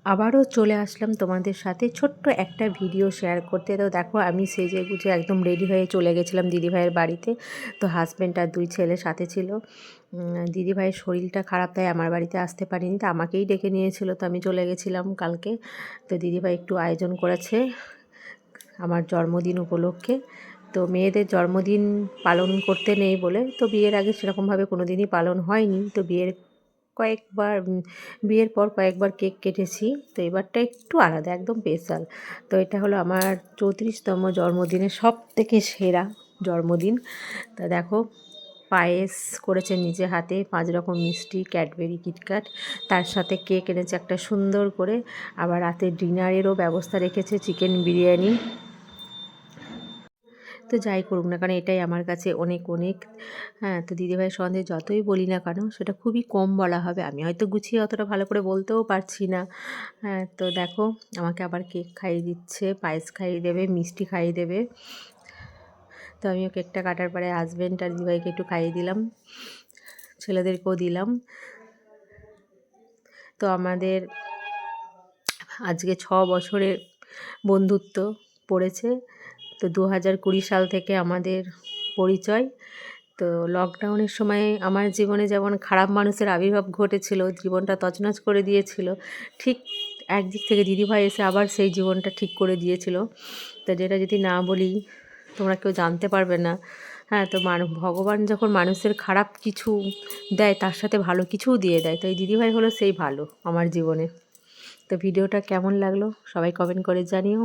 আবারও চলে আসলাম তোমাদের সাথে ছোট্ট একটা ভিডিও শেয়ার করতে। তো দেখো আমি সেজে গুজে একদম রেডি হয়ে চলে গেছিলাম দিদিভাইয়ের বাড়িতে। তো হাজব্যান্ড আর 2 ছেলে সাথে ছিল। দিদিভাইয়ের শরীরটা খারাপ, তাই আমার বাড়িতে আসতে পারিনি, তো আমাকেই ডেকে নিয়েছিল, তো আমি চলে গেছিলাম কালকে। তো দিদিভাই একটু আয়োজন করেছে আমার জন্মদিন উপলক্ষে। তো মেয়েদের জন্মদিন পালন করতে নেই বলে, তো বিয়ের আগে সেরকমভাবে কোনো দিনই পালন হয়নি। তো বিয়ের পর কয়েকবার কেক কেটেছি, তো এবারটা একটু আলাদা, একদম স্পেশাল। তো এটা হলো আমার 34তম জন্মদিনের সবথেকে সেরা জন্মদিন। তা দেখো পায়েস করেছে নিজে হাতে, 5 রকম মিষ্টি, ক্যাডবেরি, কিটক্যাট, তার সাথে কেক এনেছে একটা সুন্দর করে। আবার রাতে ডিনারেরও ব্যবস্থা রেখেছে, চিকেন বিরিয়ানি। তো যাই করুক না কারণ এটাই আমার কাছে অনেক অনেক। হ্যাঁ, তো দিদিভাইয়ের সম্বন্ধে যতই বলি না কেন সেটা খুবই কম বলা হবে। আমি হয়তো গুছিয়ে অতটা ভালো করে বলতেও পারছি না। হ্যাঁ, তো দেখো আমাকে আবার কেক খাইয়ে দিচ্ছে, পায়েস খাইয়ে দেবে, মিষ্টি খাইয়ে দেবে। তো আমিও কেকটা কাটার পরে হাজব্যান্ড আর দিদিভাইকে একটু খাইয়ে দিলাম, ছেলেদেরকেও দিলাম। তো আমাদের আজকে 6 বছরের বন্ধুত্ব পড়েছে। তো 2020 সাল থেকে আমাদের পরিচয়। তো লকডাউনের সময় আমার জীবনে যেমন খারাপ মানুষের আবির্ভাব ঘটেছিল, জীবনটা তছনছ করে দিয়েছিল, ঠিক একদিক থেকে দিদিভাই এসে আবার সেই জীবনটা ঠিক করে দিয়েছিল। তো যেটা যদি না বলি তোমরা কেউ জানতে পারবে না। হ্যাঁ, তো ভগবান যখন মানুষের খারাপ কিছু দেয় তার সাথে ভালো কিছুও দিয়ে দেয়। তো এই দিদিভাই হলো সেই ভালো আমার জীবনে। তো ভিডিওটা কেমন লাগলো সবাই কমেন্ট করে জানিও।